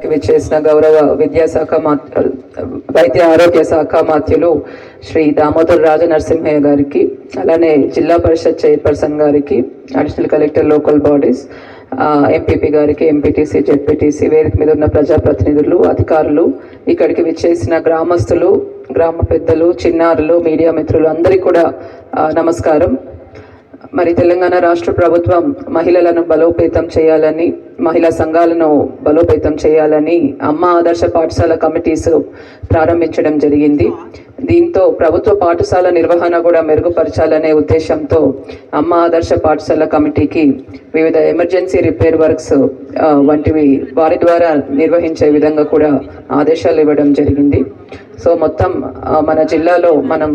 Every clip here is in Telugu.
కార్యక్రమానికి విచ్చేసిన గౌరవ వైద్య ఆరోగ్య శాఖ మాత్యులు శ్రీ దామోదర్ రాజ నరసింహయ్య గారికి, అలానే జిల్లా పరిషత్ చైర్పర్సన్ గారికి, additional collector local bodies, MPP గారికి, ఎంపీటీసీ, జెడ్పీటీసీ, వేదిక మీద ఉన్న ప్రజాప్రతినిధులు, అధికారులు, ఇక్కడికి విచ్చేసిన గ్రామస్తులు, గ్రామ పెద్దలు, చిన్నారులు, మీడియా మిత్రులు అందరికీ కూడా నమస్కారం. మరి తెలంగాణ రాష్ట్ర ప్రభుత్వం మహిళలను బలోపేతం చేయాలని, మహిళా సంఘాలను బలోపేతం చేయాలని అమ్మ ఆదర్శ పాఠశాల కమిటీస్ ప్రారంభించడం జరిగింది. దీంతో ప్రభుత్వ పాఠశాల నిర్వహణ కూడా మెరుగుపరచాలనే ఉద్దేశంతో అమ్మ ఆదర్శ పాఠశాల కమిటీకి వివిధ ఎమర్జెన్సీ రిపేర్ వర్క్స్ వంటివి వారి ద్వారా నిర్వహించే విధంగా కూడా ఆదేశాలు ఇవ్వడం జరిగింది. సో మొత్తం మన జిల్లాలో మనం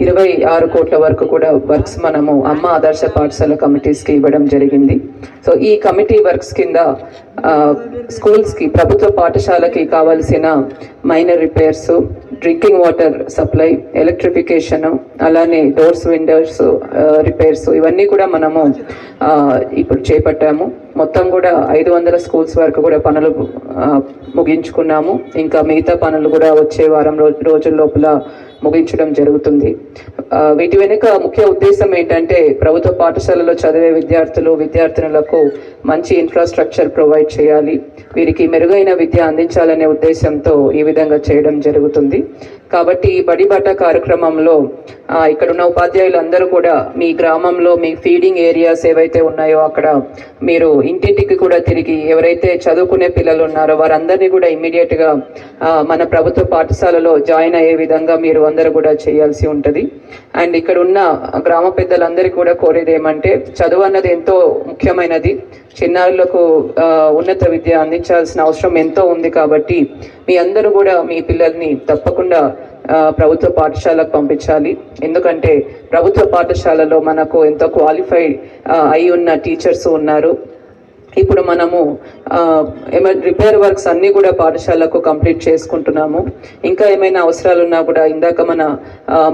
26 కోట్ల వరకు కూడా వర్క్స్ మనము అమ్మ ఆదర్శ పాఠశాల కమిటీస్కి ఇవ్వడం జరిగింది. సో ఈ కమిటీ వర్క్స్ కింద స్కూల్స్కి, ప్రభుత్వ పాఠశాలకి కావాల్సిన minor repairs, drinking water supply, electrification, అలానే డోర్స్, విండోస్ రిపేర్స్, ఇవన్నీ కూడా మనము ఇప్పుడు చేపట్టాము. మొత్తం కూడా 500 స్కూల్స్ వరకు కూడా పనులు ముగించుకున్నాము. ఇంకా మిగతా పనులు కూడా వచ్చే వారం రోజుల లోపల ముగించడం జరుగుతుంది. వీటి వెనుక ముఖ్య ఉద్దేశం ఏంటంటే ప్రభుత్వ పాఠశాలలో చదివే విద్యార్థినులకు మంచి ఇన్ఫ్రాస్ట్రక్చర్ ప్రొవైడ్ చేయాలి, వీరికి మెరుగైన విద్య అందించాలనే ఉద్దేశంతో ఈ విధంగా చేయడం జరుగుతుంది. కాబట్టి ఈ బడి బాట కార్యక్రమంలో ఇక్కడున్న ఉపాధ్యాయులు అందరూ కూడా మీ గ్రామంలో మీ ఫీడింగ్ ఏరియాస్ ఏవైతే ఉన్నాయో అక్కడ మీరు ఇంటింటికి కూడా తిరిగి ఎవరైతే చదువుకునే పిల్లలు ఉన్నారో వారందరినీ కూడా ఇమ్మీడియట్గా మన ప్రభుత్వ పాఠశాలలో జాయిన్ అయ్యే విధంగా మీరు అందరూ కూడా చేయాల్సి ఉంటుంది. అండ్ ఇక్కడ ఉన్న గ్రామ పెద్దలందరికీ కూడా కోరేది ఏమంటే, చదువు అన్నది ఎంతో ముఖ్యమైనది. చిన్నారులకు ఉన్నత విద్య అందించాల్సిన అవసరం ఎంతో ఉంది. కాబట్టి మీ అందరూ కూడా మీ పిల్లల్ని తప్పకుండా ప్రభుత్వ పాఠశాలకు పంపించాలి. ఎందుకంటే ప్రభుత్వ పాఠశాలలో మనకు ఎంతో క్వాలిఫైడ్ అయి ఉన్న టీచర్స్ ఉన్నారు. ఇప్పుడు మనము రిపేర్ వర్క్స్ అన్నీ కూడా పాఠశాలకు కంప్లీట్ చేసుకుంటున్నాము. ఇంకా ఏమైనా అవసరాలు ఉన్నా కూడా ఇందాక మన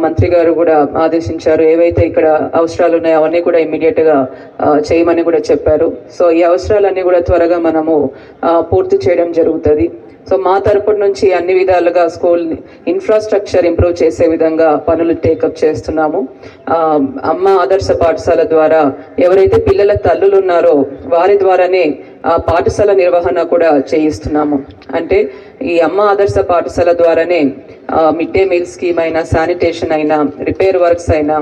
మంత్రి గారు కూడా ఆదేశించారు, ఏవైతే ఇక్కడ అవసరాలు ఉన్నాయో అవన్నీ కూడా ఇమ్మీడియట్గా చేయమని కూడా చెప్పారు. సో ఈ అవసరాలన్నీ కూడా త్వరగా మనము పూర్తి చేయడం జరుగుతుంది. సో మా తరపు నుంచి అన్ని విధాలుగా స్కూల్ ఇన్ఫ్రాస్ట్రక్చర్ ఇంప్రూవ్ చేసే విధంగా పనులు టేకప్ చేస్తున్నాము. అమ్మ ఆదర్శ పాఠశాల ద్వారా ఎవరైతే పిల్లల తల్లులు ఉన్నారో వారి ద్వారానే పాఠశాల నిర్వహణ కూడా చేయిస్తున్నాము. అంటే ఈ అమ్మ ఆదర్శ పాఠశాల ద్వారానే మిడ్ డే మీల్ స్కీమ్ అయినా, శానిటేషన్ అయినా, రిపేర్ వర్క్స్ అయినా,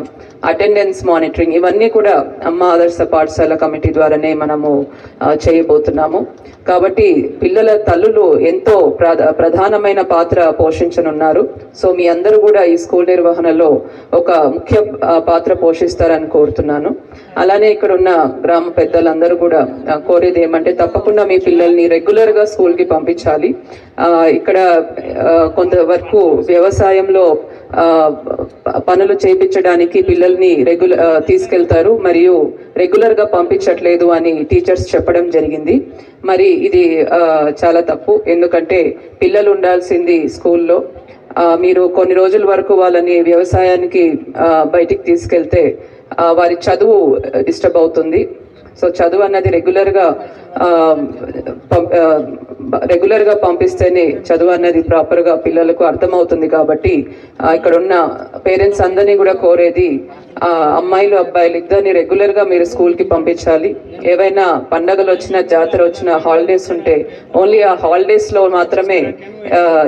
అటెండెన్స్ మానిటరింగ్, ఇవన్నీ కూడా అమ్మ ఆదర్శ పాఠశాల కమిటీ ద్వారానే మనము చేయబోతున్నాము. కాబట్టి పిల్లల తల్లులు ఎంతో ప్రధానమైన పాత్ర పోషించనున్నారు. సో మీ అందరూ కూడా ఈ స్కూల్ నిర్వహణలో ఒక ముఖ్య పాత్ర పోషిస్తారని కోరుతున్నాను. అలానే ఇక్కడ ఉన్న గ్రామ పెద్దలందరూ కూడా కోరేది ఏమంటే, తప్పకుండా మీ పిల్లల్ని రెగ్యులర్గా స్కూల్కి పంపించాలి. ఇక్కడ కొంతవరకు వ్యవసాయంలో పనులు చేయించడానికి పిల్లల్ని తీసుకెళ్తారు, మరియు రెగ్యులర్గా పంపించట్లేదు అని టీచర్స్ చెప్పడం జరిగింది. మరి ఇది చాలా తప్పు. ఎందుకంటే పిల్లలు ఉండాల్సింది స్కూల్లో. మీరు కొన్ని రోజుల వరకు వాళ్ళని వ్యవసాయానికి బయటికి తీసుకెళ్తే వారి చదువు డిస్టర్బ్ అవుతుంది. సో చదువు అన్నది రెగ్యులర్గా పంపిస్తేనే చదువు అన్నది ప్రాపర్గా పిల్లలకు అర్థమవుతుంది. కాబట్టి ఇక్కడ ఉన్న పేరెంట్స్ అందరినీ కూడా కోరేది, అమ్మాయిలు అబ్బాయిలు ఇద్దరిని రెగ్యులర్గా మీరు స్కూల్కి పంపించాలి. ఏవైనా పండగలు వచ్చినా, జాతర వచ్చినా, హాలిడేస్ ఉంటే ఓన్లీ ఆ హాలిడేస్లో మాత్రమే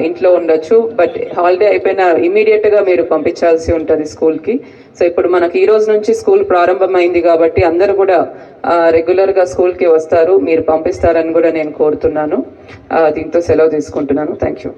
ఇంట్లో ఉండొచ్చు. బట్ హాలిడే అయిపోయినా ఇమీడియట్గా మీరు పంపించాల్సి ఉంటుంది స్కూల్కి. సో ఇప్పుడు మనకి ఈ రోజు నుంచి స్కూల్ ప్రారంభమైంది కాబట్టి అందరూ కూడా రెగ్యులర్గా స్కూల్కి వస్తారు, మీరు పంపిస్తారని కూడా నేను కోరుతున్నాను. దీంతో సెలవు తీసుకుంటున్నాను. Thank you.